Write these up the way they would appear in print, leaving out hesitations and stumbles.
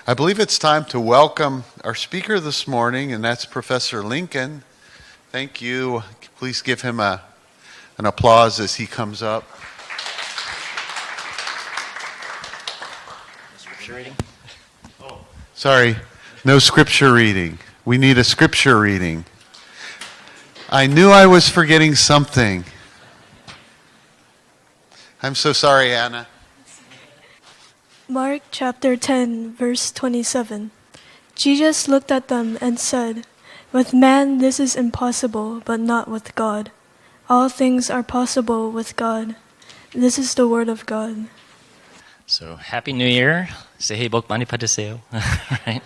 I believe it's time to welcome our speaker this morning, and that's Professor Lincoln. Thank you. Please give him an applause as he comes up. Scripture reading? Oh, sorry, no scripture reading. We need a scripture reading. I knew I was forgetting something. I'm so sorry, Anna. Mark chapter 10, verse 27. Jesus looked at them and said, "With man this is impossible, but not with God. All things are possible with God." This is the word of God. So, Happy New Year. 새해 복 많이 받으세요. Right?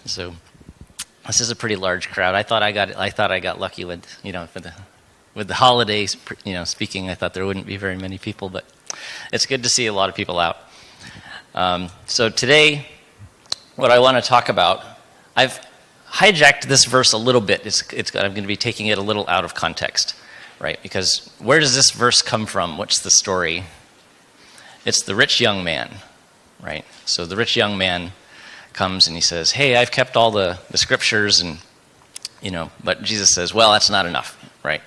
So, this is a pretty large crowd. I thought I got lucky with, with the holidays, speaking. I thought there wouldn't be very many people, but it's good to see a lot of people out. So today, what I want to talk about, I've hijacked this verse a little bit. I'm going to be taking it a little out of context, right? Because where does this verse come from? What's the story? It's the rich young man, right? So the rich young man comes and he says, "Hey, I've kept all the scriptures," and but Jesus says, "Well, that's not enough," right?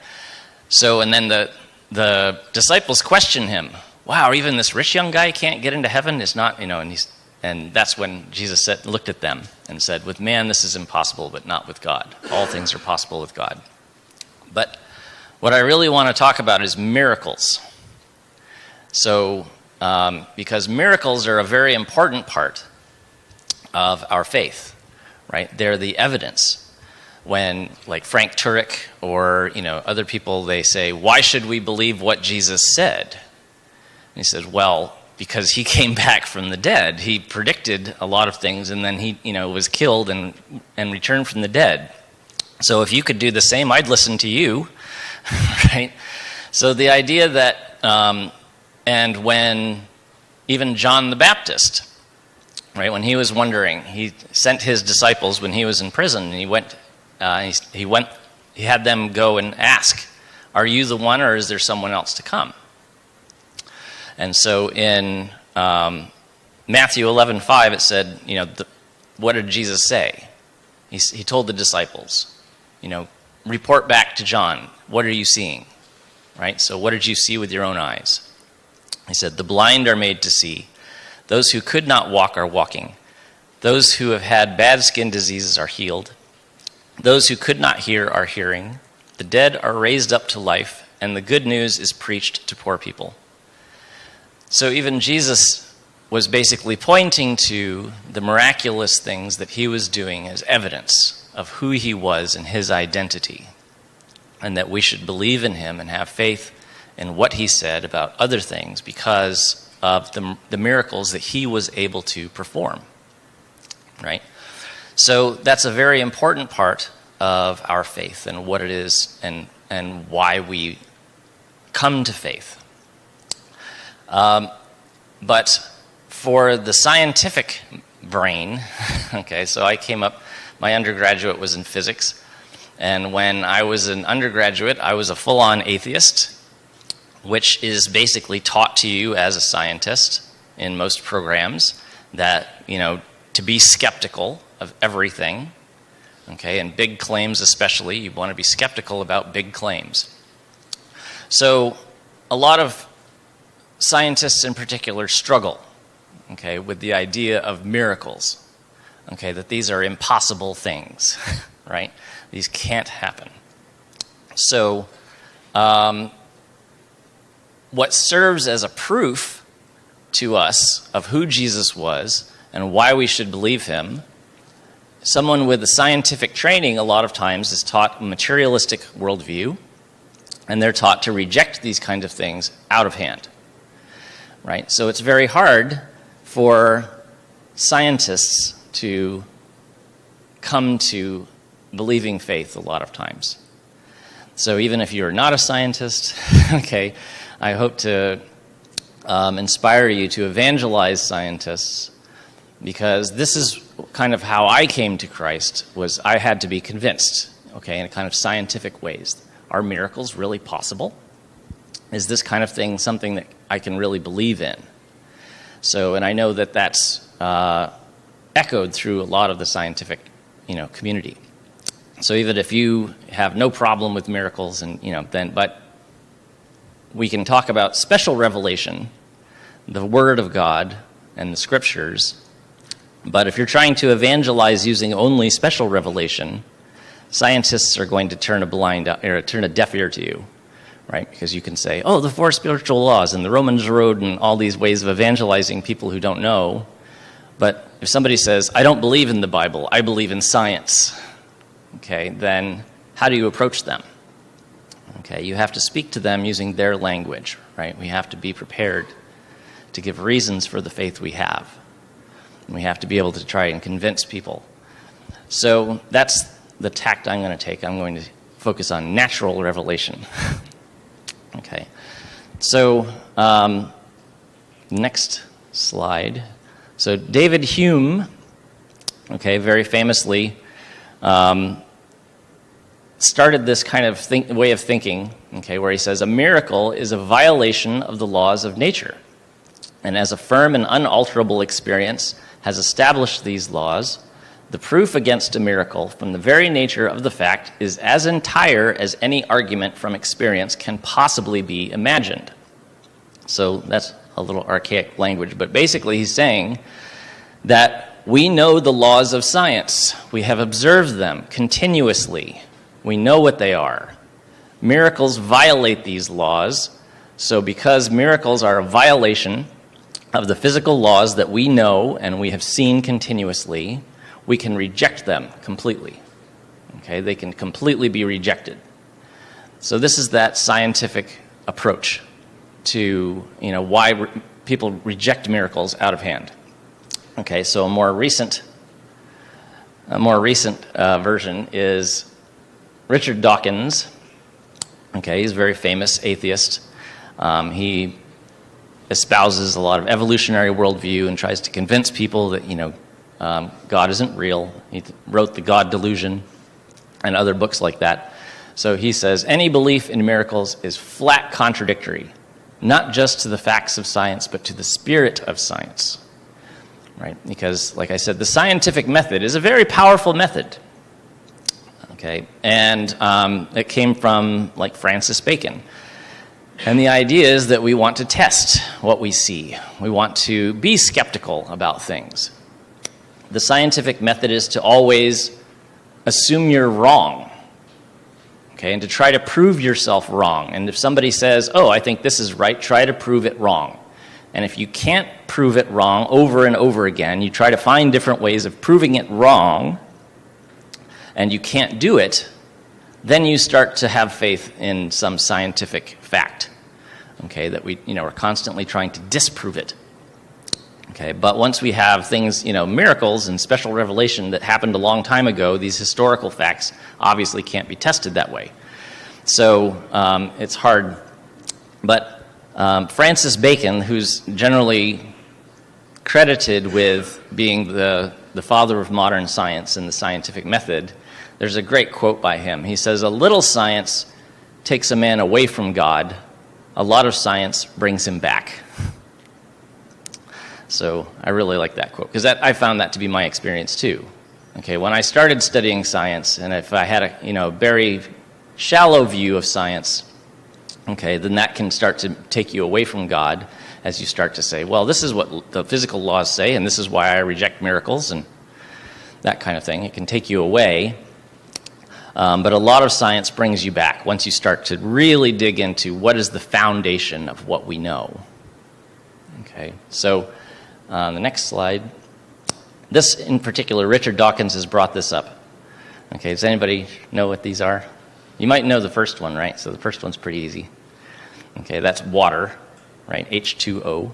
So and then the disciples question him. Wow, even this rich young guy can't get into heaven? It's not, and that's when Jesus looked at them and said, "With man this is impossible, but not with God. All things are possible with God." But what I really want to talk about is miracles. So, because miracles are a very important part of our faith, right? They're the evidence. When, like Frank Turek or other people, they say, "Why should we believe what Jesus said?" And he says, "Well, because he came back from the dead. He predicted a lot of things, and then he, was killed and returned from the dead. So if you could do the same, I'd listen to you," right? So the idea that, and when even John the Baptist, right, when he was wondering, he sent his disciples when he was in prison, and he had them go and ask, "Are you the one, or is there someone else to come?" And so in Matthew 11:5, it said, what did Jesus say? He told the disciples, report back to John. What are you seeing? Right? So what did you see with your own eyes? He said, "The blind are made to see. Those who could not walk are walking. Those who have had bad skin diseases are healed. Those who could not hear are hearing. The dead are raised up to life, and the good news is preached to poor people." So even Jesus was basically pointing to the miraculous things that he was doing as evidence of who he was and his identity, and that we should believe in him and have faith in what he said about other things because of the miracles that he was able to perform, right? So that's a very important part of our faith and what it is and why we come to faith. But for the scientific brain, okay, so I came up, my undergraduate was in physics, and when I was an undergraduate, I was a full-on atheist, which is basically taught to you as a scientist in most programs that, to be skeptical of everything, okay, and big claims especially, you want to be skeptical about big claims. So a lot of scientists in particular struggle, okay, with the idea of miracles, okay, that these are impossible things, right? These can't happen. So what serves as a proof to us of who Jesus was and why we should believe him, someone with a scientific training a lot of times is taught a materialistic worldview, and they're taught to reject these kinds of things out of hand. Right? So it's very hard for scientists to come to believing faith a lot of times. So even if you're not a scientist, okay, I hope to inspire you to evangelize scientists, because this is kind of how I came to Christ, was I had to be convinced, okay, in a kind of scientific ways. Are miracles really possible? Is this kind of thing something that I can really believe in? So, and I know that that's echoed through a lot of the scientific, community. So even if you have no problem with miracles, but we can talk about special revelation, the Word of God and the Scriptures. But if you're trying to evangelize using only special revelation, scientists are going to turn a deaf ear to you, right? Because you can say, the 4 spiritual laws and the Romans Road and all these ways of evangelizing people who don't know. But if somebody says, I don't believe in the Bible, I believe in science, okay, then how do you approach them? Okay, you have to speak to them using their language, right? We have to be prepared to give reasons for the faith we have. And we have to be able to try and convince people. So that's the tact I'm going to take. I'm going to focus on natural revelation. Okay, so next slide. So David Hume, okay, very famously, started this kind of way of thinking, okay, where he says, a miracle is a violation of the laws of nature. And as a firm and unalterable experience has established these laws, the proof against a miracle from the very nature of the fact is as entire as any argument from experience can possibly be imagined. So that's a little archaic language, but basically he's saying that we know the laws of science. We have observed them continuously. We know what they are. Miracles violate these laws, so because miracles are a violation of the physical laws that we know and we have seen continuously, we can reject them completely. Okay, they can completely be rejected. So this is that scientific approach to why people reject miracles out of hand. Okay, so a more recent version is Richard Dawkins. Okay, he's a very famous atheist. He espouses a lot of evolutionary worldview and tries to convince people that God isn't real. He wrote The God Delusion and other books like that. So he says, any belief in miracles is flat contradictory, not just to the facts of science, but to the spirit of science. Right? Because, like I said, the scientific method is a very powerful method. Okay? And it came from, Francis Bacon. And the idea is that we want to test what we see. We want to be skeptical about things. The scientific method is to always assume you're wrong, okay, and to try to prove yourself wrong. And if somebody says, I think this is right, try to prove it wrong. And if you can't prove it wrong over and over again, you try to find different ways of proving it wrong, and you can't do it, then you start to have faith in some scientific fact, okay, that we are constantly trying to disprove it. Okay, but once we have things, miracles and special revelation that happened a long time ago, these historical facts obviously can't be tested that way. So it's hard. But Francis Bacon, who's generally credited with being the father of modern science and the scientific method, there's a great quote by him. He says, a little science takes a man away from God. A lot of science brings him back. So I really like that quote, because I found that to be my experience too. Okay, when I started studying science, and if I had a very shallow view of science, okay, then that can start to take you away from God as you start to say, well, this is what the physical laws say, and this is why I reject miracles, and that kind of thing. It can take you away. But a lot of science brings you back once you start to really dig into what is the foundation of what we know. Okay, so the next slide. This in particular, Richard Dawkins has brought this up. Okay, does anybody know what these are? You might know the first one, right? So the first one's pretty easy. Okay, that's water, right? H2O.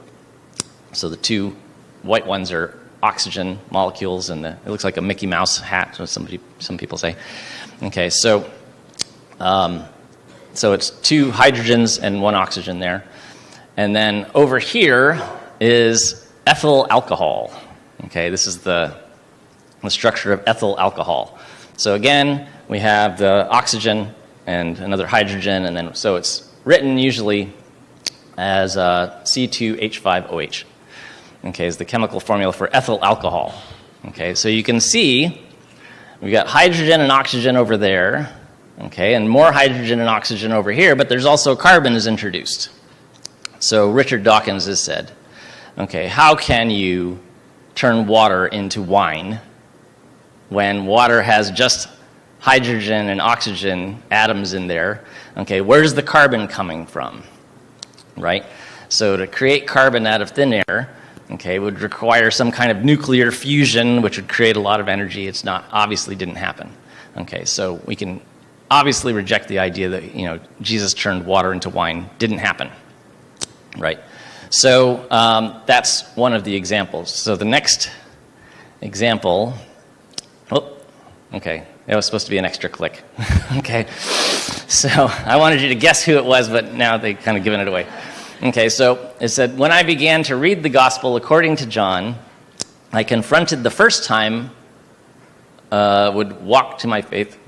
So the two white ones are oxygen molecules, and it looks like a Mickey Mouse hat, what some people say. Okay, so it's two hydrogens and one oxygen there. And then over here is ethyl alcohol. Okay, this is the structure of ethyl alcohol. So again, we have the oxygen and another hydrogen, and then so it's written usually as C2H5OH. Okay, is the chemical formula for ethyl alcohol. Okay, so you can see we got hydrogen and oxygen over there, okay, and more hydrogen and oxygen over here, but there's also carbon is introduced. So Richard Dawkins has said, okay, how can you turn water into wine when water has just hydrogen and oxygen atoms in there? Okay, where's the carbon coming from, right? So to create carbon out of thin air, okay, would require some kind of nuclear fusion, which would create a lot of energy. It's not, obviously didn't happen. Okay, so we can obviously reject the idea that, you know, Jesus turned water into wine. Didn't happen, right? So that's one of the examples. So the next example, oh, okay, that was supposed to be an extra click. Okay, so I wanted you to guess who it was, but now they've kind of given it away. Okay, so it said, when I began to read the gospel according to John, I confronted the first time, would walk to my faith.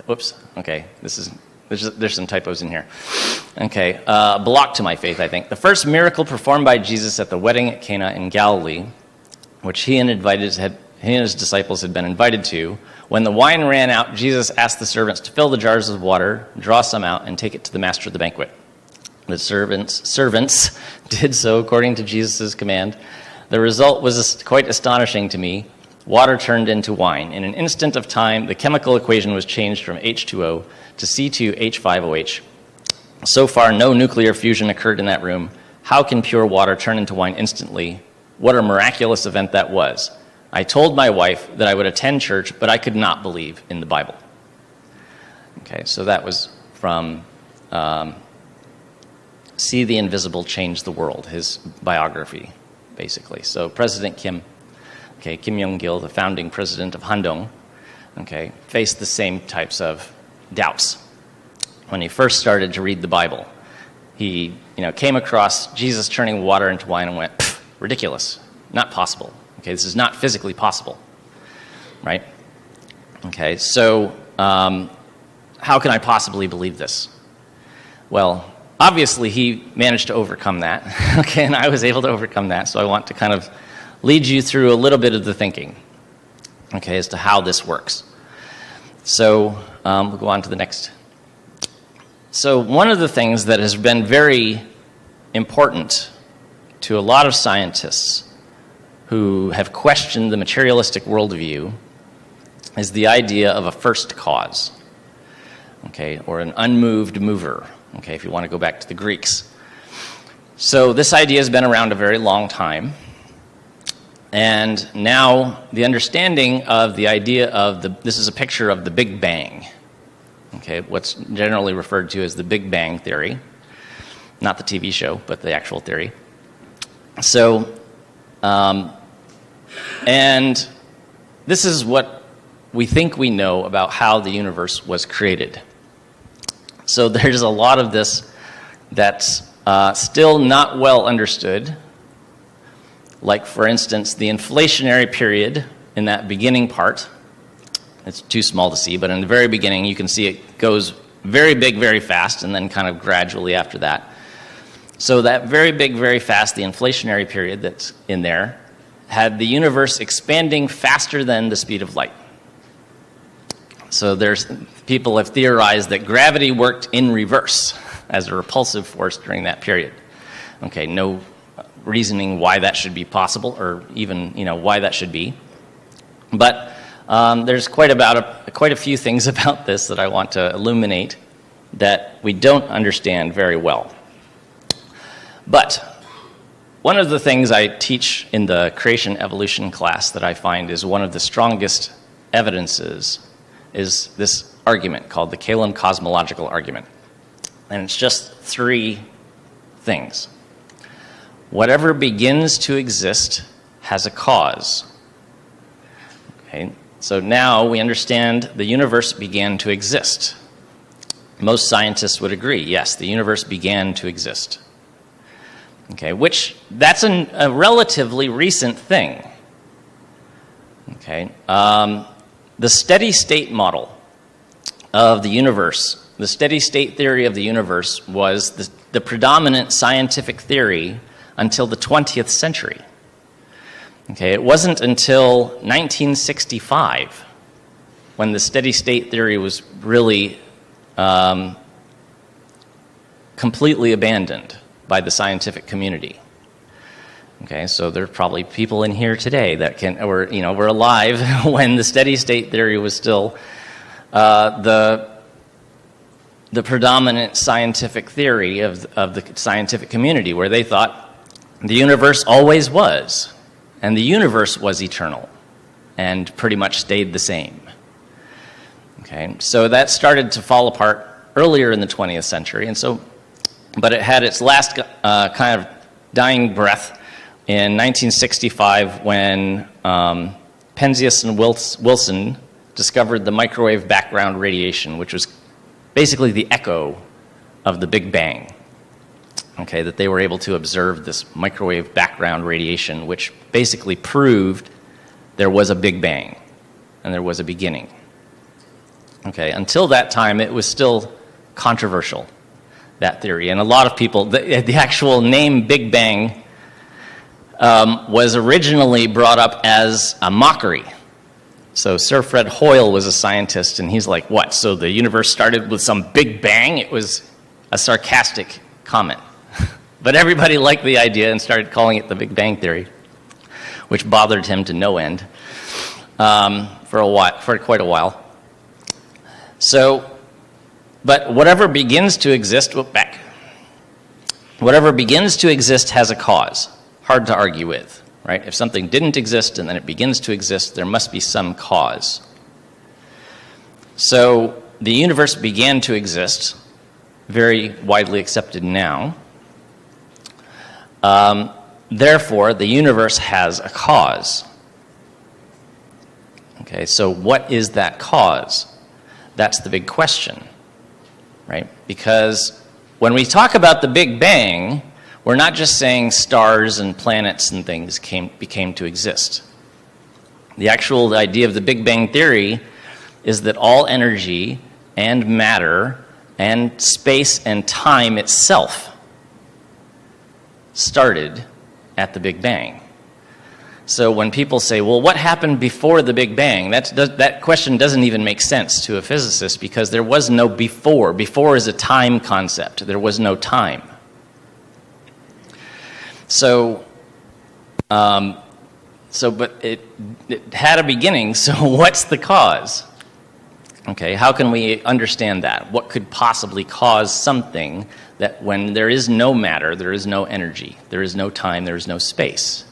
Whoops, okay, there's some typos in here. Okay, block to my faith, I think. The first miracle performed by Jesus at the wedding at Cana in Galilee, which he and his disciples had been invited to. When the wine ran out, Jesus asked the servants to fill the jars with water, draw some out, and take it to the master of the banquet. The servants did so according to Jesus' command. The result was quite astonishing to me. Water turned into wine. In an instant of time, the chemical equation was changed from H2O to C2H5OH. So far, no nuclear fusion occurred in that room. How can pure water turn into wine instantly? What a miraculous event that was. I told my wife that I would attend church, but I could not believe in the Bible. Okay, so that was from See the Invisible Change the World, his biography, basically. So President Kim, okay, Kim Young-gil, the founding president of Handong, okay, faced the same types of doubts. When he first started to read the Bible, he, came across Jesus turning water into wine and went, ridiculous, not possible. Okay, this is not physically possible, right? Okay, so how can I possibly believe this? Well, obviously he managed to overcome that, okay, and I was able to overcome that, so I want to kind of lead you through a little bit of the thinking, okay, as to how this works. So we'll go on to the next. So one of the things that has been very important to a lot of scientists who have questioned the materialistic worldview is the idea of a first cause, okay, or an unmoved mover, okay, if you want to go back to the Greeks. So this idea has been around a very long time, and now the understanding of the idea of this is a picture of the Big Bang, okay, what's generally referred to as the Big Bang theory, not the TV show, but the actual theory. So, and this is what we think we know about how the universe was created. So there's a lot of this that's still not well understood. Like, for instance, the inflationary period in that beginning part. It's too small to see, but in the very beginning you can see it goes very big, very fast, and then kind of gradually after that. So that very big, very fast, the inflationary period that's in there, had the universe expanding faster than the speed of light. So people have theorized that gravity worked in reverse as a repulsive force during that period. Okay, no reasoning why that should be possible, or even why that should be. But there's quite a few things about this that I want to illuminate that we don't understand very well. But one of the things I teach in the creation evolution class that I find is one of the strongest evidences is this argument called the Kalam cosmological argument. And it's just three things. Whatever begins to exist has a cause. Okay, so now we understand the universe began to exist. Most scientists would agree, yes, the universe began to exist. Okay, which that's a relatively recent thing. Okay, the steady state model of the universe, the steady state theory of the universe was the predominant scientific theory until the 20th century. Okay, it wasn't until 1965 when the steady state theory was really completely abandoned by the scientific community. Okay, so there are probably people in here today that were alive when the steady state theory was still the predominant scientific theory of the scientific community, where they thought the universe always was, and the universe was eternal, and pretty much stayed the same. Okay, so that started to fall apart earlier in the 20th century, but it had its last kind of dying breath in 1965 when Penzias and Wilson discovered the microwave background radiation, which was basically the echo of the Big Bang. Okay, that they were able to observe this microwave background radiation, which basically proved there was a Big Bang and there was a beginning. Okay, until that time, it was still controversial, that theory. And a lot of people, the actual name Big Bang was originally brought up as a mockery. So Sir Fred Hoyle was a scientist, and he's like, what? So the universe started with some Big Bang? It was a sarcastic comment. But everybody liked the idea and started calling it the Big Bang Theory, which bothered him to no end for quite a while. So, but whatever begins to exist, whatever begins to exist has a cause. Hard to argue with, right? If something didn't exist and then it begins to exist, there must be some cause. So the universe began to exist, very widely accepted now. Therefore, the universe has a cause. Okay, so what is that cause? That's the big question, right? Because when we talk about the Big Bang, we're not just saying stars and planets and things became to exist. The actual idea of the Big Bang Theory is that all energy and matter and space and time itself started at the Big Bang. So when people say, well, what happened before the Big Bang? That question doesn't even make sense to a physicist, because there was no before. Before is a time concept. There was no time. But it had a beginning, so what's the cause? Okay, how can we understand that? What could possibly cause something that when there is no matter, there is no energy, there is no time, there is no space?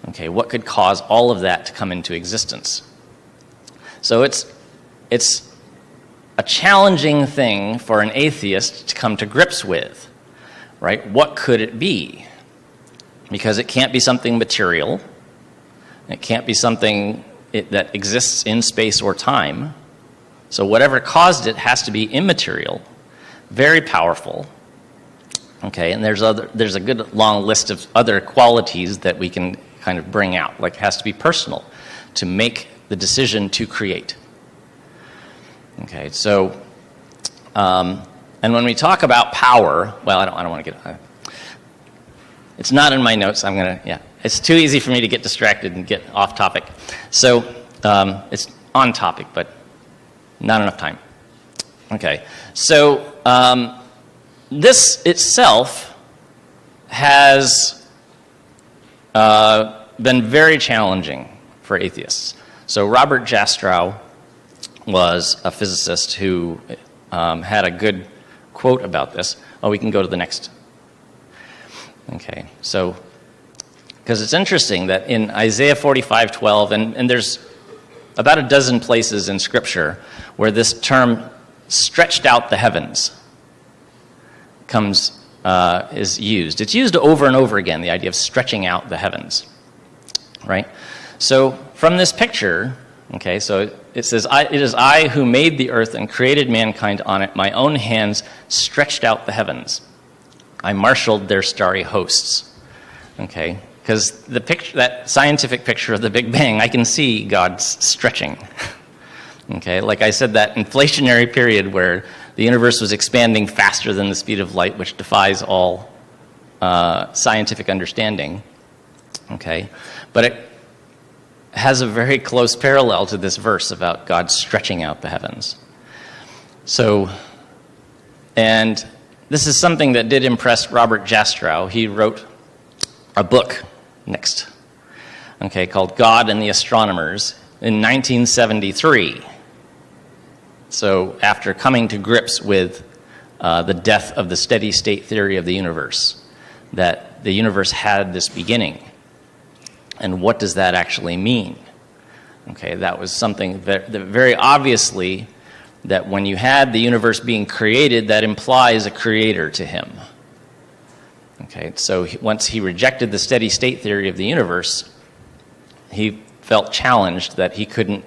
Okay, what could cause all of that to come into existence? So it's a challenging thing for an atheist to come to grips with, right? What could it be? Because it can't be something material. It can't be something that exists in space or time. So whatever caused it has to be immaterial, very powerful. Okay, and there's a good long list of other qualities that we can kind of bring out. Like, it has to be personal to make the decision to create. Okay, so and when we talk about power, well, I don't want to get. It's not in my notes. It's too easy for me to get distracted and get off topic. So it's on topic, but not enough time. Okay, so this itself has been very challenging for atheists. So Robert Jastrow was a physicist who had a good quote about this. Oh, we can go to the next. Okay, so, because it's interesting that in Isaiah 45:12, and there's about a dozen places in Scripture where this term "stretched out the heavens" is used. It's used over and over again, the idea of stretching out the heavens, right? So from this picture, okay, so it says, "It is I who made the earth and created mankind on it. My own hands stretched out the heavens. I marshaled their starry hosts." Okay, because the picture, that scientific picture of the Big Bang, I can see God stretching. Okay, like I said, that inflationary period where the universe was expanding faster than the speed of light, which defies all scientific understanding. Okay? But it has a very close parallel to this verse about God stretching out the heavens. So, and this is something that did impress Robert Jastrow. He wrote a book, next, okay, called God and the Astronomers in 1973. So after coming to grips with the death of the steady state theory of the universe, that the universe had this beginning. And what does that actually mean? Okay, that was something that very obviously, that when you had the universe being created, that implies a creator to him. Okay, so once he rejected the steady state theory of the universe, he felt challenged that he couldn't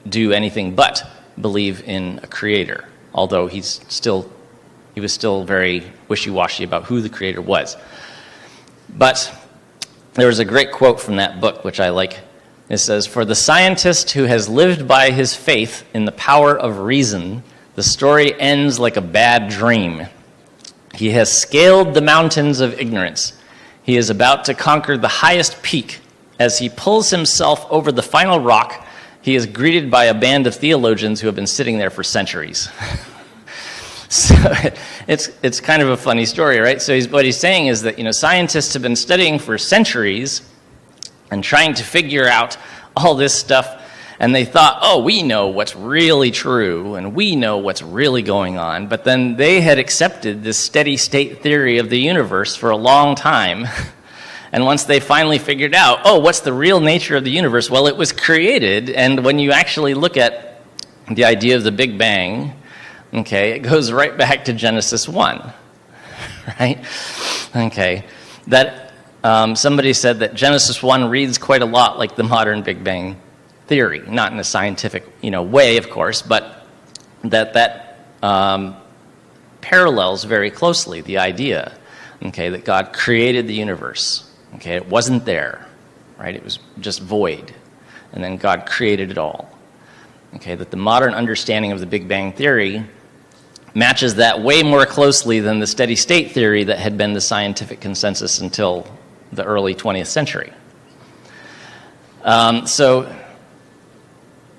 do anything but believe in a creator, although he was still very wishy-washy about who the creator was. But there was a great quote from that book, which I like. It says, "For the scientist who has lived by his faith in the power of reason, the story ends like a bad dream. He has scaled the mountains of ignorance. He is about to conquer the highest peak. As he pulls himself over the final rock, he is greeted by a band of theologians who have been sitting there for centuries." So it's kind of a funny story, right? So what he's saying is that, scientists have been studying for centuries and trying to figure out all this stuff, and they thought, oh, we know what's really true, and we know what's really going on, but then they had accepted this steady state theory of the universe for a long time, and once they finally figured out, oh, what's the real nature of the universe? Well, it was created, and when you actually look at the idea of the Big Bang, okay, it goes right back to Genesis 1, right? Okay, that somebody said that Genesis 1 reads quite a lot like the modern Big Bang theory, not in a scientific, way, of course, but that parallels very closely the idea, okay, that God created the universe. Okay, it wasn't there, right? It was just void, and then God created it all. Okay, that the modern understanding of the Big Bang theory matches that way more closely than the steady state theory that had been the scientific consensus until the early 20th century. So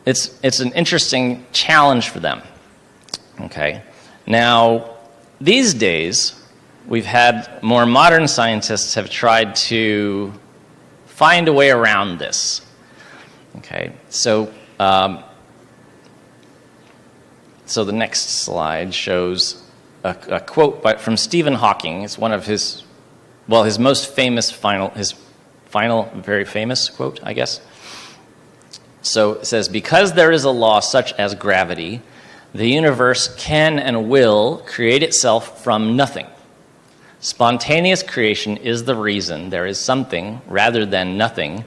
it's an interesting challenge for them. Okay, now these days we've had more modern scientists have tried to find a way around this. Okay, so the next slide shows a quote from Stephen Hawking. It's one of his most famous very famous quote, I guess. So it says, "Because there is a law such as gravity, the universe can and will create itself from nothing. Spontaneous creation is the reason there is something rather than nothing,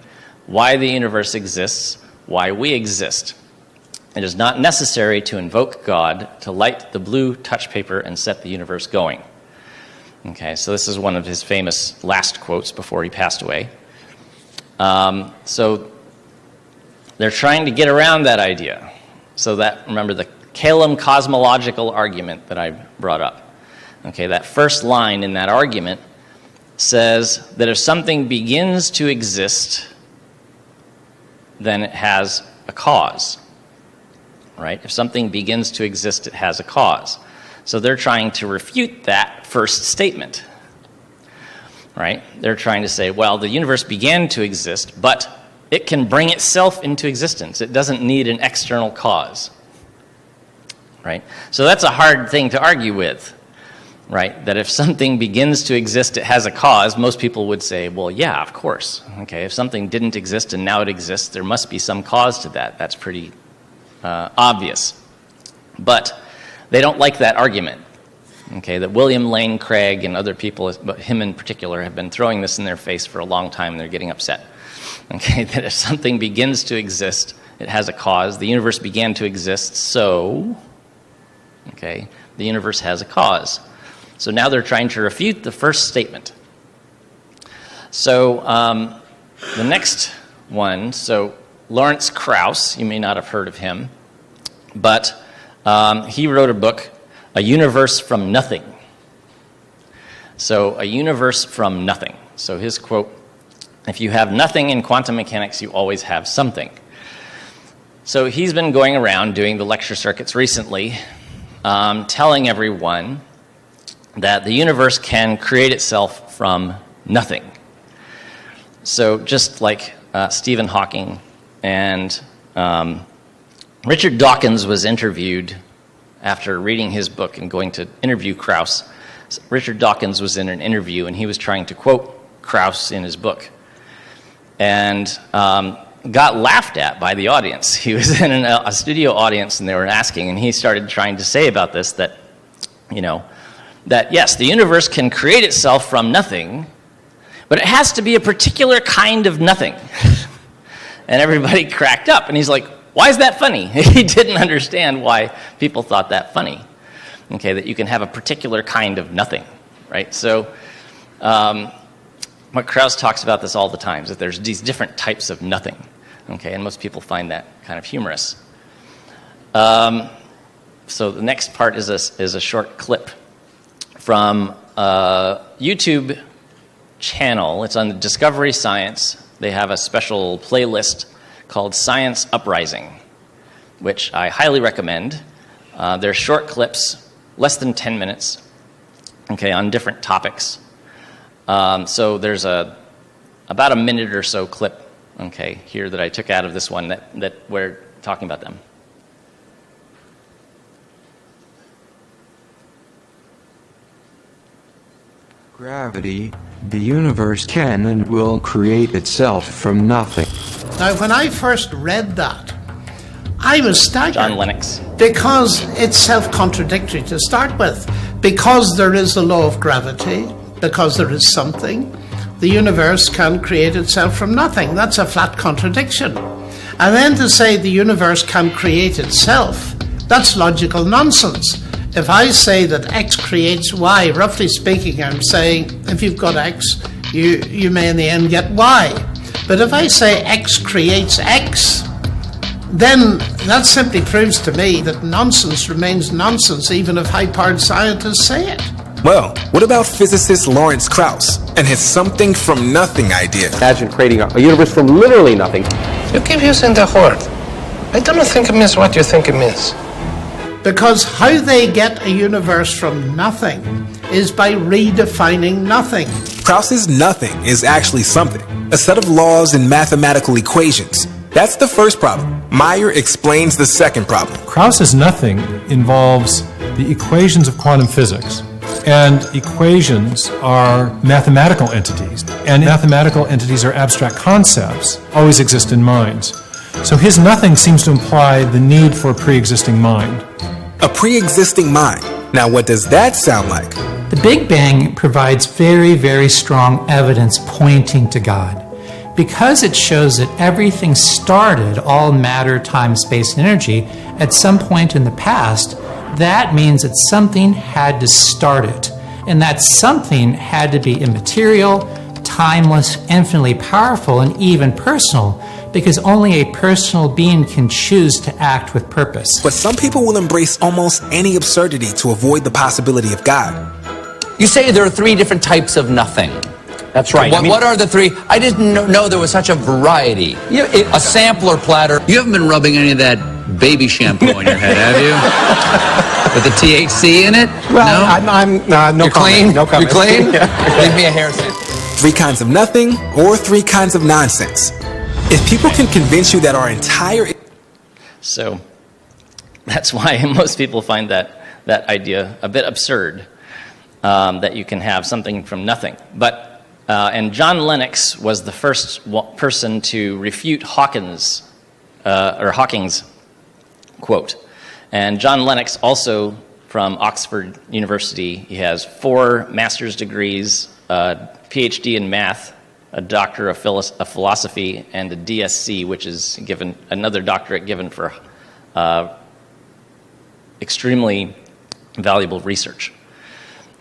why the universe exists, why we exist. It is not necessary to invoke God to light the blue touch paper and set the universe going." Okay, so this is one of his famous last quotes before he passed away. So they're trying to get around that idea. So that, remember the Hyoam cosmological argument that I brought up. Okay, that first line in that argument says that if something begins to exist, then it has a cause. Right? If something begins to exist, it has a cause. So they're trying to refute that first statement. Right? They're trying to say, well, the universe began to exist, but it can bring itself into existence. It doesn't need an external cause. Right? So that's a hard thing to argue with. Right? That if something begins to exist, it has a cause. Most people would say, well, yeah, of course. Okay, if something didn't exist and now it exists, there must be some cause to that. That's pretty obvious. But they don't like that argument. Okay, that William Lane Craig and other people, but him in particular, have been throwing this in their face for a long time, and they're getting upset. Okay, that if something begins to exist, it has a cause. The universe began to exist, so, okay, the universe has a cause. So now they're trying to refute the first statement. So the next one, so Lawrence Krauss, you may not have heard of him, but he wrote a book, A Universe from Nothing. So a universe from nothing. So his quote If you have nothing in quantum mechanics, you always have something. So he's been going around doing the lecture circuits recently, telling everyone that the universe can create itself from nothing. So just like Stephen Hawking and Richard Dawkins was interviewed after reading his book and going to interview Krauss. Richard Dawkins was in an interview and he was trying to quote Krauss in his book and got laughed at by the audience. He was in a studio audience and they were asking, and he started trying to say about this that, that yes, the universe can create itself from nothing, but it has to be a particular kind of nothing. And everybody cracked up, and he's like, why is that funny? He didn't understand why people thought that funny. Okay, that you can have a particular kind of nothing, right? So, what Krauss talks about this all the time, is that there's these different types of nothing, okay, and most people find that kind of humorous. So the next part is a short clip from a YouTube channel. It's on Discovery Science. They have a special playlist called Science Uprising, which I highly recommend. They're short clips, less than 10 minutes, okay, on different topics. So there's about a minute or so clip, okay, here that I took out of this one that we're talking about them. Gravity, the universe can and will create itself from nothing. Now, when I first read that, I was staggered. John Lennox. Because it's self-contradictory to start with. Because there is a law of gravity, because there is something, the universe can create itself from nothing. That's a flat contradiction. And then to say the universe can create itself, that's logical nonsense. If I say that X creates Y, roughly speaking, I'm saying if you've got X, you may in the end get Y. But if I say X creates X, then that simply proves to me that nonsense remains nonsense, even if high-powered scientists say it. Well, what about physicist Lawrence Krauss and his something from nothing idea? Imagine creating a universe from literally nothing. You keep using the word. I don't think it means what you think it means. Because how they get a universe from nothing is by redefining nothing. Krauss's nothing is actually something, a set of laws and mathematical equations. That's the first problem. Meyer explains the second problem. Krauss's nothing involves the equations of quantum physics. And equations are mathematical entities. And mathematical entities are abstract concepts, always exist in minds. So his nothing seems to imply the need for a pre-existing mind. A pre-existing mind. Now what does that sound like? The Big Bang provides very, very strong evidence pointing to God. Because it shows that everything started, all matter, time, space, and energy, at some point in the past, that means that something had to start it. And that something had to be immaterial, timeless, infinitely powerful, and even personal, because only a personal being can choose to act with purpose. But some people will embrace almost any absurdity to avoid the possibility of God. You say there are three different types of nothing. That's right. What are the three? I didn't know there was such a variety. A sampler platter. You haven't been rubbing any of that baby shampoo on your head, have you? With the THC in it? Well, no? No You're comment. clean? No comment. You're clean? Give me a hair sample. 3 kinds of nothing or 3 kinds of nonsense. If people can convince you that our entire... So that's why most people find that idea a bit absurd, that you can have something from nothing. But and John Lennox was the first person to refute Hawking's quote. And John Lennox, also from Oxford University, he has 4 master's degrees, a PhD in math, a doctor of philosophy, and a DSc, which is given another doctorate given for extremely valuable research.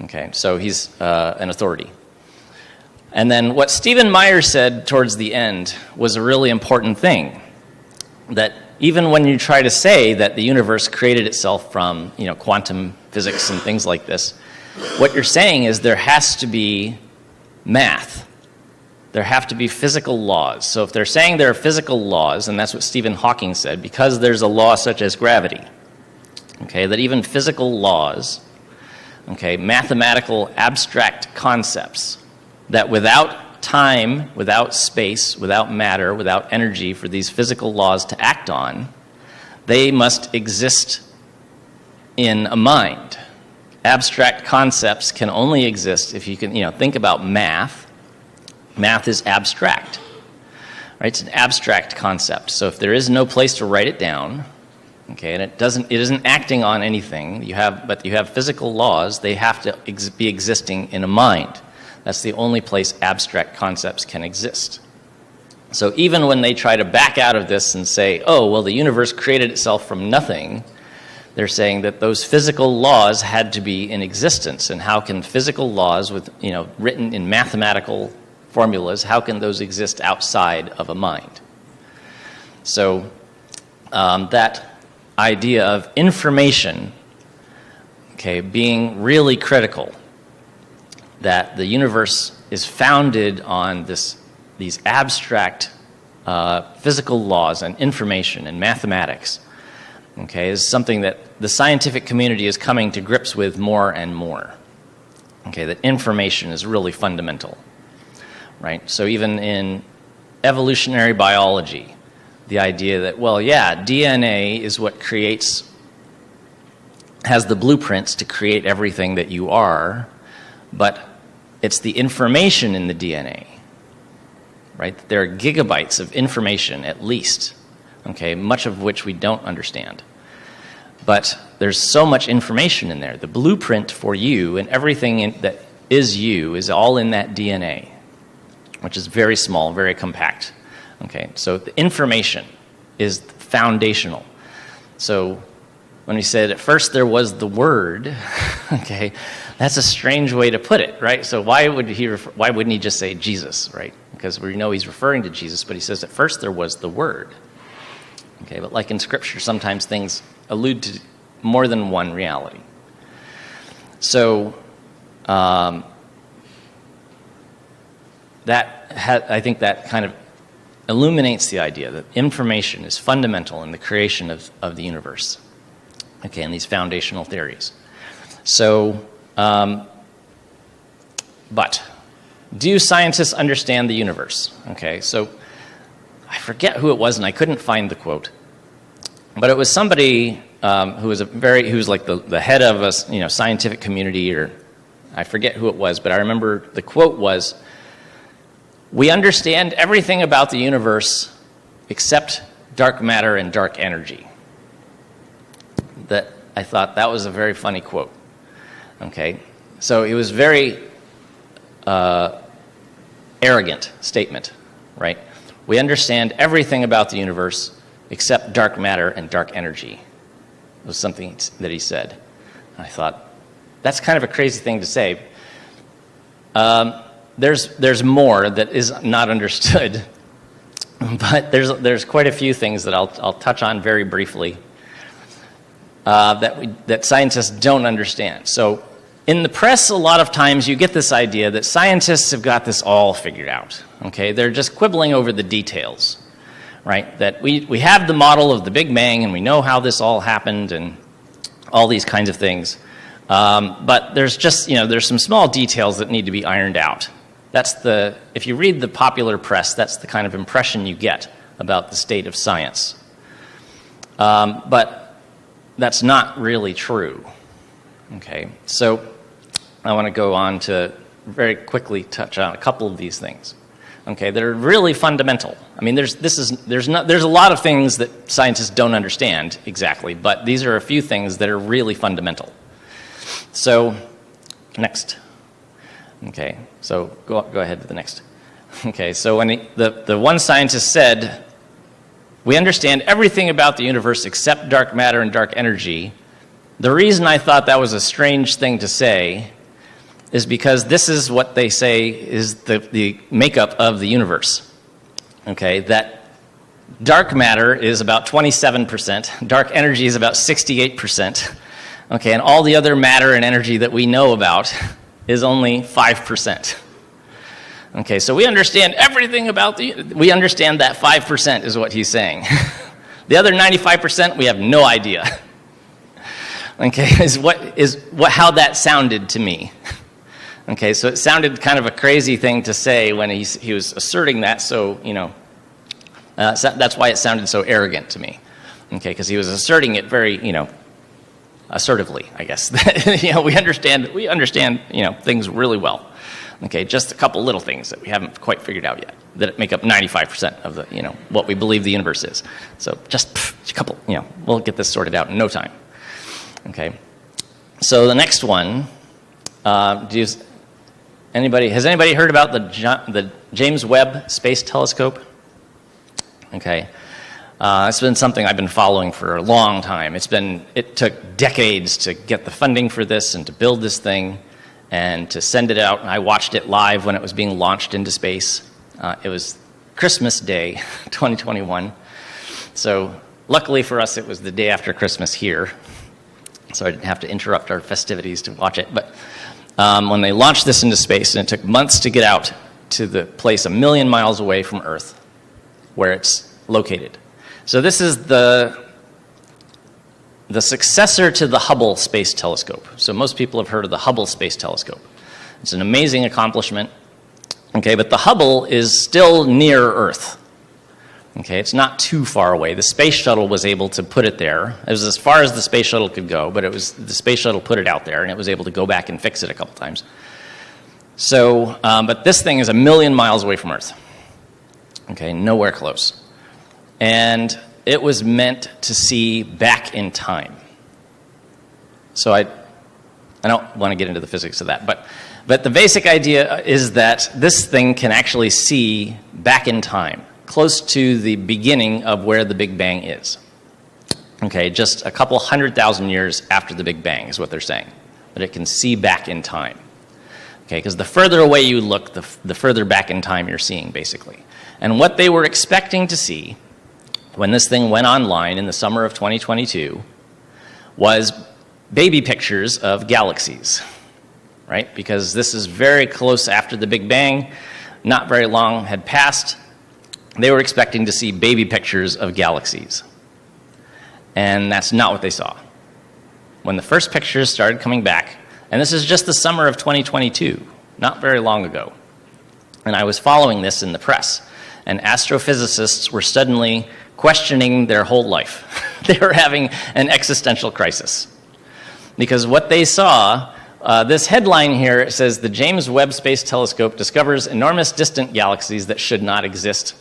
Okay, so he's an authority. And then what Stephen Meyer said towards the end was a really important thing, that even when you try to say that the universe created itself from, quantum physics and things like this, what you're saying is there has to be math. there have to be physical laws. So if they're saying there are physical laws, and that's what Stephen Hawking said, because there's a law such as gravity, okay, that even physical laws, okay, mathematical abstract concepts, that without time, without space, without matter, without energy for these physical laws to act on, they must exist in a mind. Abstract concepts can only exist if you can, think about math. Math is abstract, right? It's an abstract concept. So if there is no place to write it down, okay, and it isn't acting on anything, but you have physical laws, they have to be existing in a mind. That's the only place abstract concepts can exist. So even when they try to back out of this and say, oh, well, the universe created itself from nothing, they're saying that those physical laws had to be in existence. And how can physical laws written in mathematical formulas, how can those exist outside of a mind? So that idea of information, okay, being really critical, that the universe is founded on these abstract physical laws and information and mathematics, okay, is something that the scientific community is coming to grips with more and more. Okay, that information is really fundamental, right? So even in evolutionary biology, the idea that, well, yeah, DNA is what has the blueprints to create everything that you are, but it's the information in the DNA, right? There are gigabytes of information at least, okay, much of which we don't understand. But there's so much information in there. The blueprint for you and everything that is you is all in that DNA, which is very small, very compact. Okay, so the information is foundational. So when we said at first there was the Word, okay, that's a strange way to put it, right? So why wouldn't he just say Jesus, right? Because we know he's referring to Jesus, but he says at first there was the Word. Okay, but like in Scripture, sometimes things allude to more than one reality. So I think that kind of illuminates the idea that information is fundamental in the creation of the universe, okay, and these foundational theories. So, but do scientists understand the universe? Okay, so I forget who it was, and I couldn't find the quote, but it was somebody who was like the head of a scientific community, or I forget who it was, but I remember the quote was, "We understand everything about the universe except dark matter and dark energy." That I thought that was a very funny quote. Okay, so it was very arrogant statement, right? We understand everything about the universe except dark matter and dark energy. It was something that he said. I thought, that's kind of a crazy thing to say. There's more that is not understood, but there's quite a few things that I'll touch on very briefly that scientists don't understand. So in the press, a lot of times you get this idea that scientists have got this all figured out. Okay, they're just quibbling over the details, right? That we have the model of the Big Bang and we know how this all happened and all these kinds of things. But there's just, there's some small details that need to be ironed out. If you read the popular press, that's the kind of impression you get about the state of science. But that's not really true. Okay, so I want to go on to very quickly touch on a couple of these things. Okay, that are really fundamental. I mean, there's a lot of things that scientists don't understand exactly, but these are a few things that are really fundamental. So, next. Okay, so go ahead to the next. Okay, so when the one scientist said, "We understand everything about the universe except dark matter and dark energy," the reason I thought that was a strange thing to say is because this is what they say is the makeup of the universe. Okay, that dark matter is about 27%, dark energy is about 68%, okay, and all the other matter and energy that we know about is only 5%. Okay, so we understand everything about we understand that 5% is what he's saying. The other 95%, we have no idea. Okay, how that sounded to me. Okay, so it sounded kind of a crazy thing to say when he was asserting that, so, that's why it sounded so arrogant to me. Okay, because he was asserting it very, assertively, I guess. We understand, things really well. Okay, just a couple little things that we haven't quite figured out yet that make up 95% of the, what we believe the universe is. So just a couple, we'll get this sorted out in no time. Okay, so the next one, has anybody heard about the James Webb Space Telescope? Okay, it's been something I've been following for a long time. It took decades to get the funding for this and to build this thing and to send it out. And I watched it live when it was being launched into space. It was Christmas Day, 2021. So luckily for us, it was the day after Christmas here. So I didn't have to interrupt our festivities to watch it. But when they launched this into space, and it took months to get out to the place 1 million miles away from Earth, where it's located. So this is the successor to the Hubble Space Telescope. So most people have heard of the Hubble Space Telescope. It's an amazing accomplishment. Okay, but the Hubble is still near Earth. Okay, it's not too far away. The space shuttle was able to put it there. It was as far as the space shuttle could go, but the space shuttle put it out there, and it was able to go back and fix it a couple times. So, but this thing is 1 million miles away from Earth. Okay, nowhere close. And it was meant to see back in time. So I don't want to get into the physics of that, but the basic idea is that this thing can actually see back in time, close to the beginning of where the Big Bang is. Okay, just a couple 100,000 years after the Big Bang is what they're saying, but it can see back in time. Okay, because the further away you look, the further back in time you're seeing, basically. And what they were expecting to see when this thing went online in the summer of 2022 was baby pictures of galaxies, right? Because this is very close after the Big Bang, not very long had passed. They were expecting to see baby pictures of galaxies. And that's not what they saw. When the first pictures started coming back, and this is just the summer of 2022, not very long ago, and I was following this in the press, and astrophysicists were suddenly questioning their whole life. They were having an existential crisis. Because what they saw, this headline here, it says, the James Webb Space Telescope discovers enormous distant galaxies that should not exist.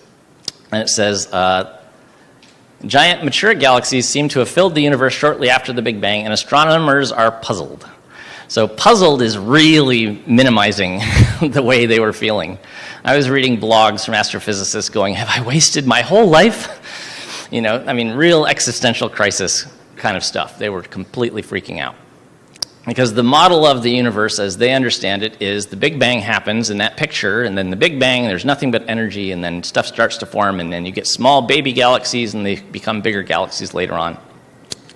And it says, giant mature galaxies seem to have filled the universe shortly after the Big Bang, and astronomers are puzzled. So puzzled is really minimizing the way they were feeling. I was reading blogs from astrophysicists going, have I wasted my whole life? Real existential crisis kind of stuff. They were completely freaking out. Because the model of the universe, as they understand it, is the Big Bang happens in that picture, and then the Big Bang, there's nothing but energy, and then stuff starts to form, and then you get small baby galaxies, and they become bigger galaxies later on.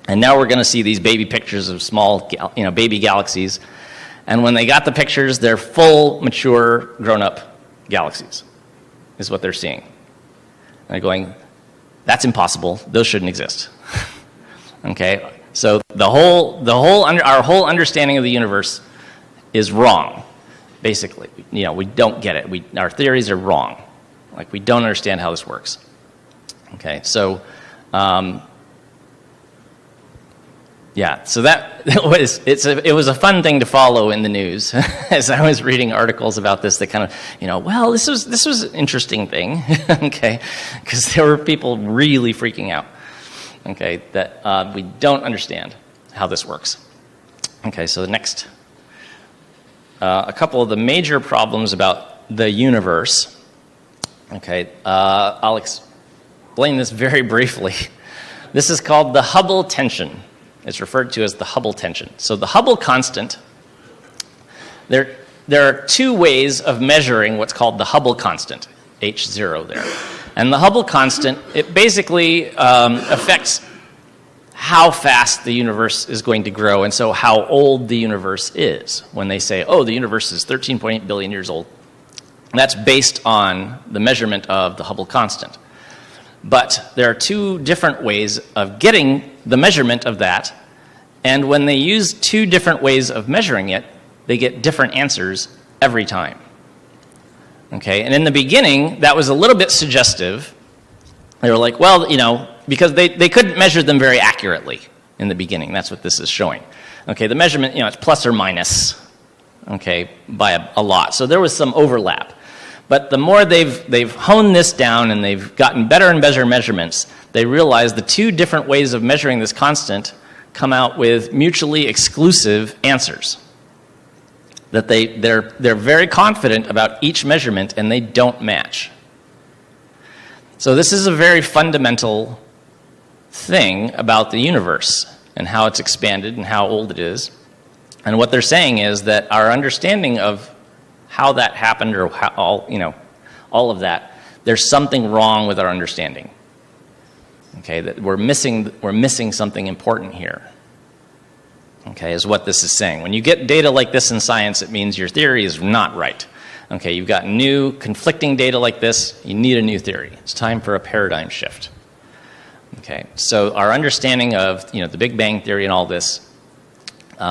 And now we're going to see these baby pictures of small, baby galaxies. And when they got the pictures, they're full, mature, grown-up galaxies, is what they're seeing. And they're going, that's impossible. Those shouldn't exist. Okay? So our whole understanding of the universe is wrong, basically. We don't get it. Our theories are wrong. Like, we don't understand how this works. Okay? So, so it was a fun thing to follow in the news as I was reading articles about this that kind of, this was an interesting thing, okay, because there were people really freaking out, okay, that we don't understand how this works. Okay, so the next, a couple of the major problems about the universe, okay, I'll explain this very briefly. This is called the Hubble tension. It's referred to as the Hubble tension. So the Hubble constant, there are two ways of measuring what's called the Hubble constant, H0 there. And the Hubble constant, it basically affects how fast the universe is going to grow, and so how old the universe is. When they say, the universe is 13.8 billion years old, And that's based on the measurement of the Hubble constant. But there are two different ways of getting the measurement of that, and when they use two different ways of measuring it, they get different answers every time. Okay, and in the beginning, that was a little bit suggestive. They were like, well, because they couldn't measure them very accurately in the beginning. That's what this is showing. Okay, the measurement, it's plus or minus, okay, by a lot. So there was some overlap. But the more they've honed this down and they've gotten better and better measurements, they realize the two different ways of measuring this constant come out with mutually exclusive answers. That they're very confident about each measurement and they don't match. So this is a very fundamental thing about the universe and how it's expanded and how old it is. And what they're saying is that our understanding of how that happened, or how, all of that, there's something wrong with our understanding. Okay, that we're missing something important here. Okay, is what this is saying. When you get data like this in science, it means your theory is not right. Okay, you've got new conflicting data like this, you need a new theory. It's time for a paradigm shift. Okay, so our understanding of the Big Bang theory and all this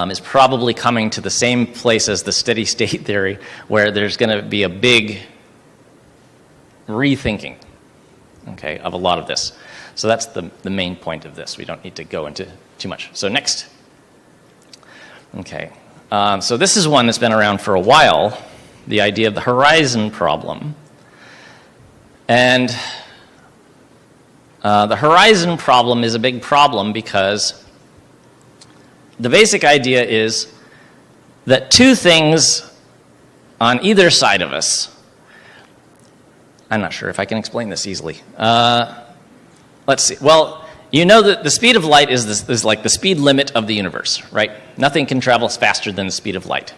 is probably coming to the same place as the steady state theory, where there's going to be a big rethinking, okay, of a lot of this. So that's the main point of this. We don't need to go into too much. So next. Okay, so this is one that's been around for a while, the idea of the horizon problem. And the horizon problem is a big problem because the basic idea is that two things on either side of us, I'm not sure if I can explain this easily. Let's see. Well, that the speed of light is like the speed limit of the universe, right? Nothing can travel faster than the speed of light.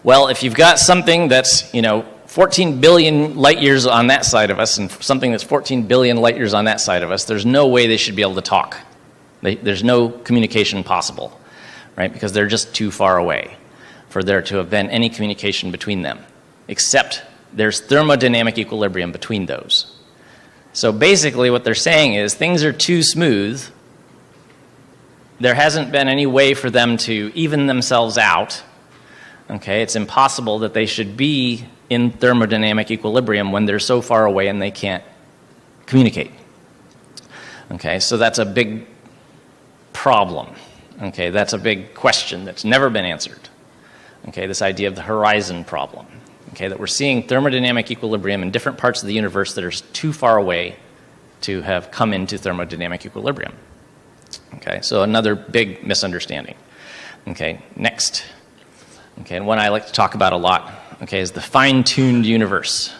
Well, if you've got something that's, 14 billion light years on that side of us and something that's 14 billion light years on that side of us, there's no way they should be able to talk. There's no communication possible, right? Because they're just too far away for there to have been any communication between them, except there's thermodynamic equilibrium between those. So basically what they're saying is things are too smooth. There hasn't been any way for them to even themselves out. Okay, it's impossible that they should be in thermodynamic equilibrium when they're so far away and they can't communicate. Okay, so that's a big problem. Okay, that's a big question that's never been answered. Okay, this idea of the horizon problem. Okay, that we're seeing thermodynamic equilibrium in different parts of the universe that are too far away to have come into thermodynamic equilibrium. Okay, so another big misunderstanding. Okay, next. Okay, and one I like to talk about a lot, okay, is the fine-tuned universe.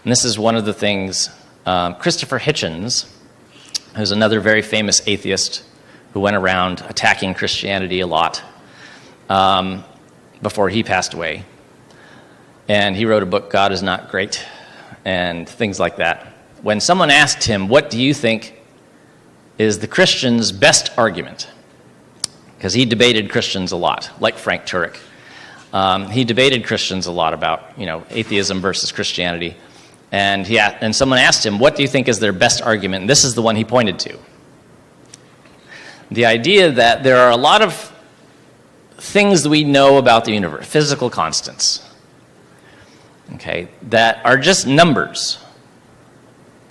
And this is one of the things Christopher Hitchens, who's another very famous atheist who went around attacking Christianity a lot before he passed away. And he wrote a book, God is Not Great, and things like that. When someone asked him, what do you think is the Christian's best argument? Because he debated Christians a lot, like Frank Turek. He debated Christians a lot about, atheism versus Christianity. And someone asked him, what do you think is their best argument? And this is the one he pointed to. The idea that there are a lot of things that we know about the universe, physical constants, okay, that are just numbers,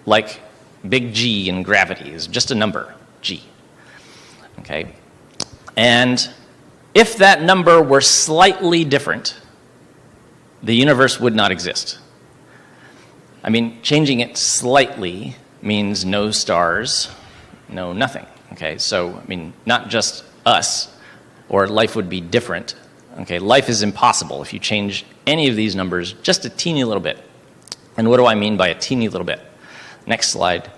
like big G in gravity is just a number, G. Okay, and if that number were slightly different, the universe would not exist. I mean, changing it slightly means no stars, no nothing. Okay, so, not just us, or life would be different. Okay, life is impossible if you change any of these numbers just a teeny little bit. And what do I mean by a teeny little bit? Next slide.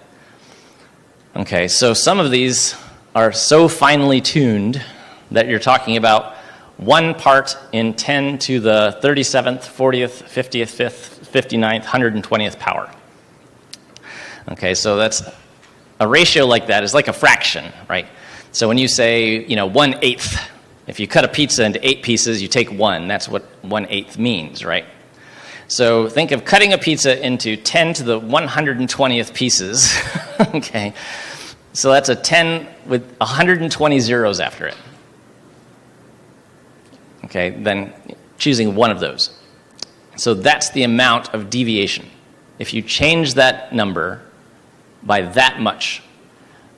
Okay, so some of these are so finely tuned that you're talking about 1 part in 10 to the 37th, 40th, 50th, 5th, 59th, 120th power. Okay, so that's a ratio like that is like a fraction, right? So when you say, 1/8, if you cut a pizza into 8 pieces, you take 1. That's what 1/8 means, right? So think of cutting a pizza into 10 to the 120th pieces. Okay, so that's a 10 with 120 zeros after it. Okay, then choosing one of those. So that's the amount of deviation. If you change that number by that much,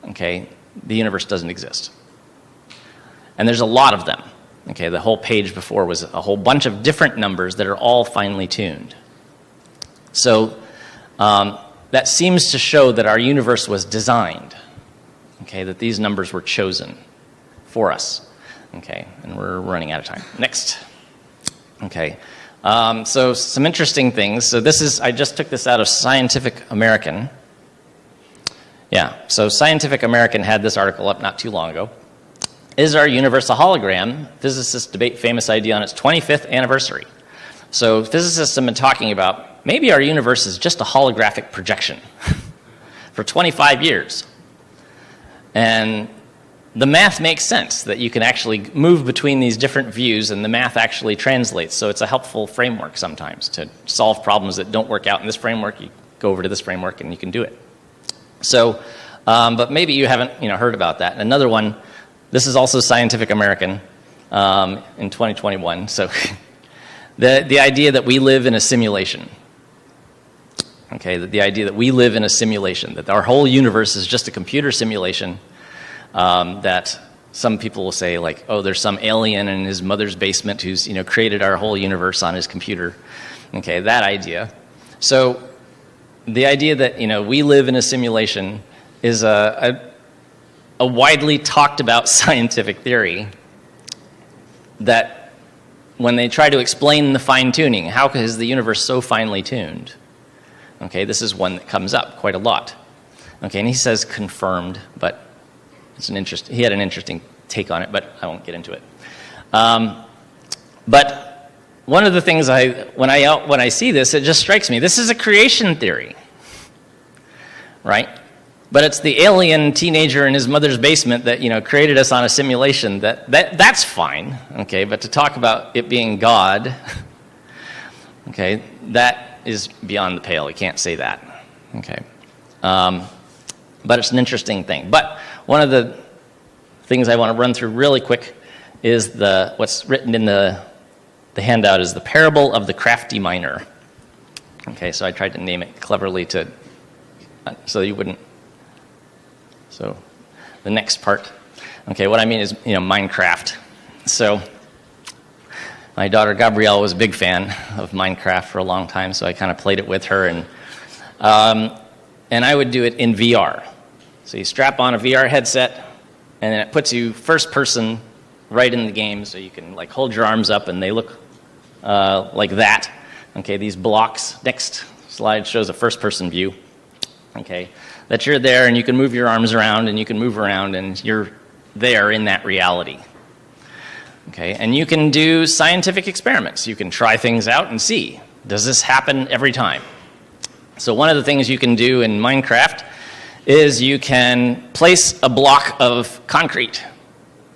okay, the universe doesn't exist. And there's a lot of them. Okay, the whole page before was a whole bunch of different numbers that are all finely tuned. So that seems to show that our universe was designed, okay, that these numbers were chosen for us. Okay, and we're running out of time. Next. Okay, so some interesting things. So this is, I just took this out of Scientific American. Yeah, so Scientific American had this article up not too long ago. Is our universe a hologram? Physicists debate famous idea on its 25th anniversary. So physicists have been talking about maybe our universe is just a holographic projection for 25 years. And the math makes sense that you can actually move between these different views and the math actually translates. So it's a helpful framework sometimes to solve problems that don't work out in this framework. You go over to this framework and you can do it. So, but maybe you haven't heard about that. Another one, this is also Scientific American in 2021. So the idea that we live in a simulation. Okay, the idea that we live in a simulation, that our whole universe is just a computer simulation, that some people will say like, oh, there's some alien in his mother's basement who's created our whole universe on his computer. Okay, that idea. So the idea that we live in a simulation is a widely talked about scientific theory that when they try to explain the fine tuning, how is the universe so finely tuned? Okay, this is one that comes up quite a lot. Okay, and he says confirmed, but he had an interesting take on it, but I won't get into it. But one of the things when I see this, it just strikes me, this is a creation theory, right? But it's the alien teenager in his mother's basement that created us on a simulation. That's fine, okay. But to talk about it being God, okay, that is beyond the pale. We can't say that, okay. But it's an interesting thing. But one of the things I want to run through really quick is what's written in the handout is the parable of the crafty miner. Okay, so I tried to name it cleverly so you wouldn't. So the next part. Okay, what I mean is Minecraft. So my daughter Gabrielle was a big fan of Minecraft for a long time, so I kind of played it with her, and I would do it in VR. So you strap on a VR headset, and then it puts you first person right in the game, so you can like hold your arms up, and they look like that. Okay, these blocks. Next slide shows a first person view. Okay, that you're there, and you can move your arms around, and you can move around, and you're there in that reality. Okay, and you can do scientific experiments. You can try things out and see, does this happen every time? So one of the things you can do in Minecraft is you can place a block of concrete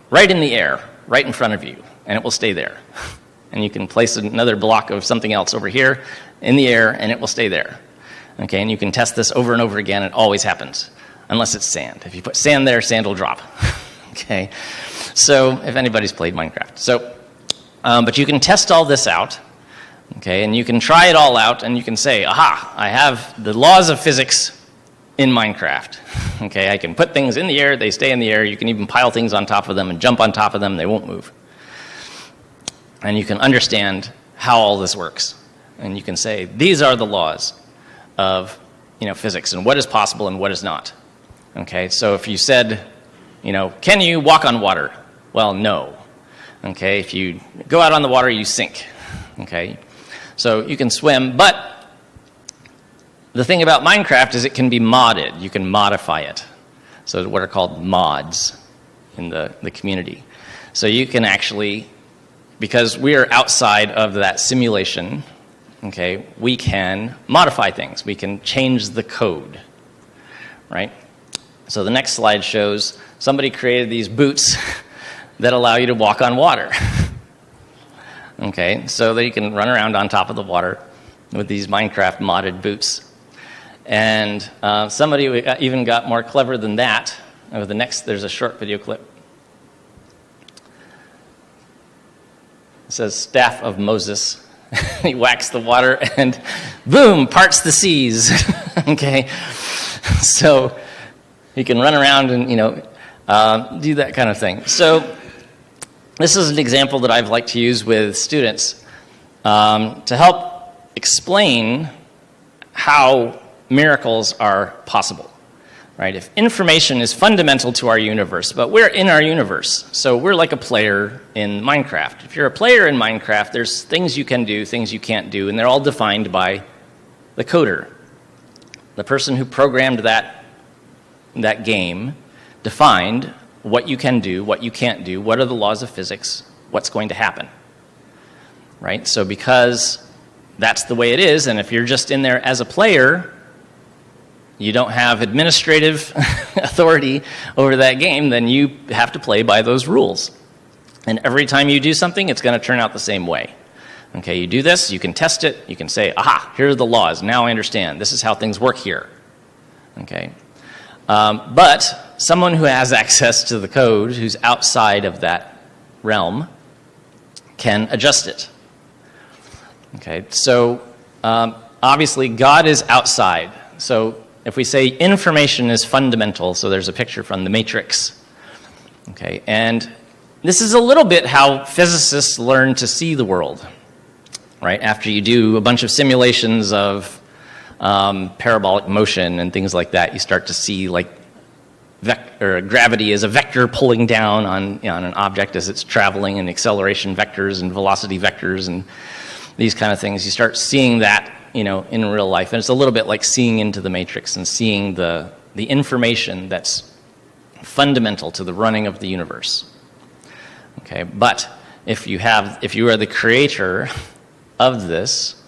right in the air, right in front of you, and it will stay there. And you can place another block of something else over here in the air, and it will stay there. Okay, and you can test this over and over again. It always happens, unless it's sand. If you put sand there, sand will drop. Okay, so if anybody's played Minecraft. So, but you can test all this out, okay, and you can try it all out, and you can say, aha, I have the laws of physics in Minecraft. Okay, I can put things in the air, they stay in the air. You can even pile things on top of them and jump on top of them, they won't move. And you can understand how all this works. And you can say, these are the laws of physics and what is possible and what is not. Okay, so if you said, can you walk on water? Well, no. Okay, if you go out on the water, you sink. Okay, so you can swim, but the thing about Minecraft is it can be modded. You can modify it. So what are called mods in the community. So you can actually, because we are outside of that simulation, okay, we can modify things. We can change the code, right? So the next slide shows somebody created these boots that allow you to walk on water. Okay, so that you can run around on top of the water, with these Minecraft modded boots. And somebody even got more clever than that. There's a short video clip. It says, staff of Moses. He whacks the water and boom, parts the seas. Okay? So he can run around and, do that kind of thing. So this is an example that I've liked to use with students to help explain how miracles are possible. Right? If information is fundamental to our universe, but we're in our universe, so we're like a player in Minecraft. If you're a player in Minecraft, there's things you can do, things you can't do, and they're all defined by the coder. The person who programmed that game defined what you can do, what you can't do, what are the laws of physics, what's going to happen. Right? So because that's the way it is, and if you're just in there as a player, you don't have administrative authority over that game, then you have to play by those rules. And every time you do something, it's going to turn out the same way. Okay, you do this, you can test it, you can say, aha, here are the laws, now I understand, this is how things work here. Okay, but someone who has access to the code, who's outside of that realm, can adjust it. Okay, so obviously God is outside. So if we say information is fundamental, so there's a picture from the Matrix. Okay, and this is a little bit how physicists learn to see the world. Right, after you do a bunch of simulations of parabolic motion and things like that, you start to see like gravity is a vector pulling down on an object as it's traveling, and acceleration vectors and velocity vectors and these kind of things. You start seeing that in real life, and it's a little bit like seeing into the Matrix and seeing the information that's fundamental to the running of the universe. Okay, but if you are the creator of this,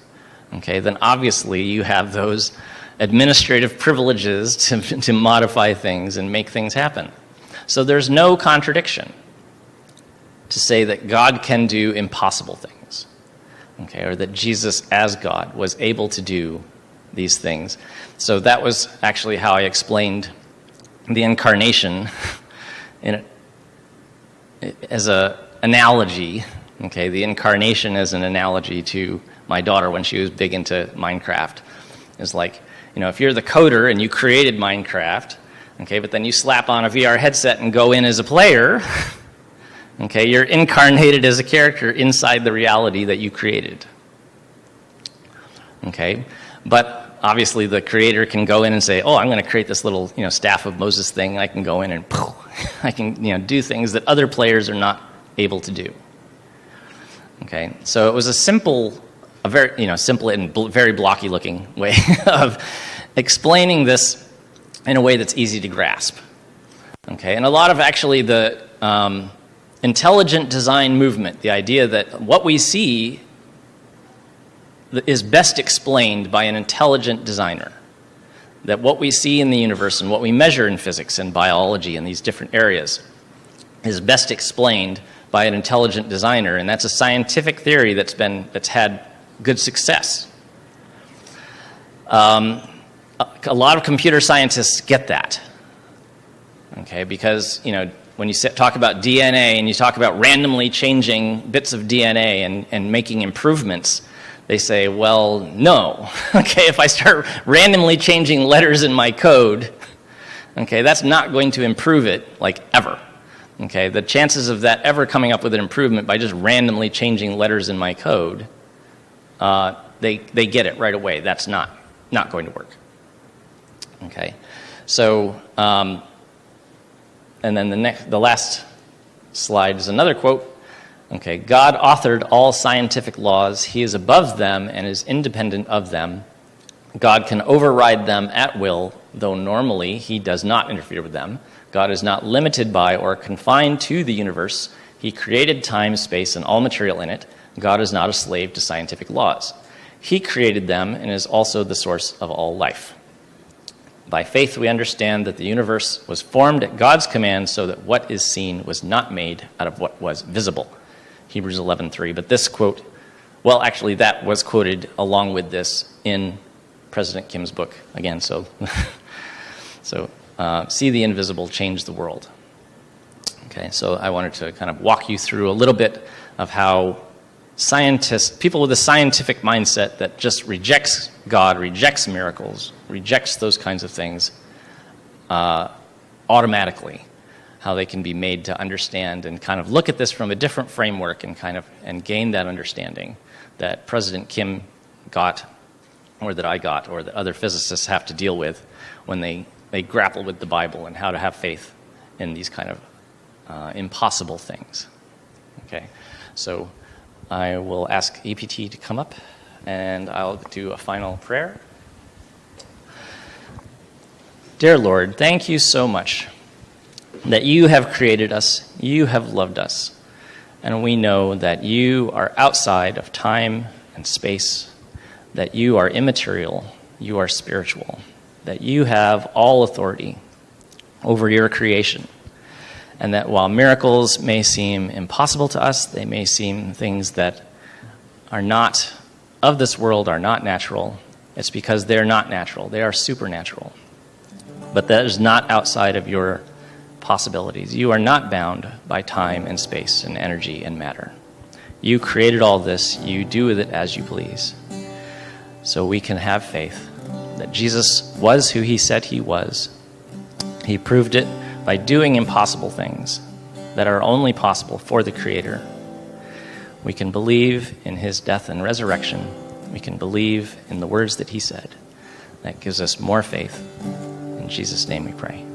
okay, then obviously you have those administrative privileges to modify things and make things happen. So there's no contradiction to say that God can do impossible things, okay, or that Jesus as God was able to do these things. So that was actually how I explained the incarnation as an analogy. Okay, the incarnation as an analogy to my daughter when she was big into Minecraft. Is like, if you're the coder and you created Minecraft, okay, but then you slap on a VR headset and go in as a player, okay, you're incarnated as a character inside the reality that you created. Okay, but obviously the creator can go in and say, oh, I'm going to create this little, staff of Moses thing. I can go in and I can, do things that other players are not able to do. Okay, so it was a very simple and very blocky looking way of explaining this in a way that's easy to grasp. Okay, and a lot of actually the intelligent design movement, the idea that what we see is best explained by an intelligent designer. That what we see in the universe and what we measure in physics and biology and these different areas is best explained by an intelligent designer, and that's a scientific theory that's had good success. A lot of computer scientists get that, okay, because when you talk about DNA and you talk about randomly changing bits of DNA and making improvements, they say, well, no, okay, if I start randomly changing letters in my code, okay, that's not going to improve it like ever. Okay, the chances of that ever coming up with an improvement by just randomly changing letters in my code, they get it right away. That's not going to work. Okay, so and then the last slide is another quote. Okay, God authored all scientific laws. He is above them and is independent of them. God can override them at will, though normally he does not interfere with them. God is not limited by or confined to the universe. He created time, space, and all material in it. God is not a slave to scientific laws. He created them and is also the source of all life. By faith, we understand that the universe was formed at God's command so that what is seen was not made out of what was visible. Hebrews 11:3. But this quote Well, actually, that was quoted along with this in President Kim's book again. So, See the Invisible, Change the World. Okay, so I wanted to kind of walk you through a little bit of how people with a scientific mindset that just rejects God, rejects miracles, rejects those kinds of things automatically, how they can be made to understand and kind of look at this from a different framework and gain that understanding that President Kim got, or that I got, or that other physicists have to deal with when they grapple with the Bible and how to have faith in these kind of impossible things. Okay, so I will ask EPT to come up, and I'll do a final prayer. Dear Lord, thank you so much that you have created us, you have loved us, and we know that you are outside of time and space, that you are immaterial, you are spiritual, that you have all authority over your creation, and that while miracles may seem impossible to us, they may seem things that are not of this world, are not natural, it's because they're not natural, they are supernatural. But that is not outside of your possibilities. You are not bound by time and space and energy and matter. You created all this, you do with it as you please. So we can have faith that Jesus was who he said he was. He proved it by doing impossible things that are only possible for the Creator. We can believe in his death and resurrection. We can believe in the words that he said. That gives us more faith. In Jesus' name we pray.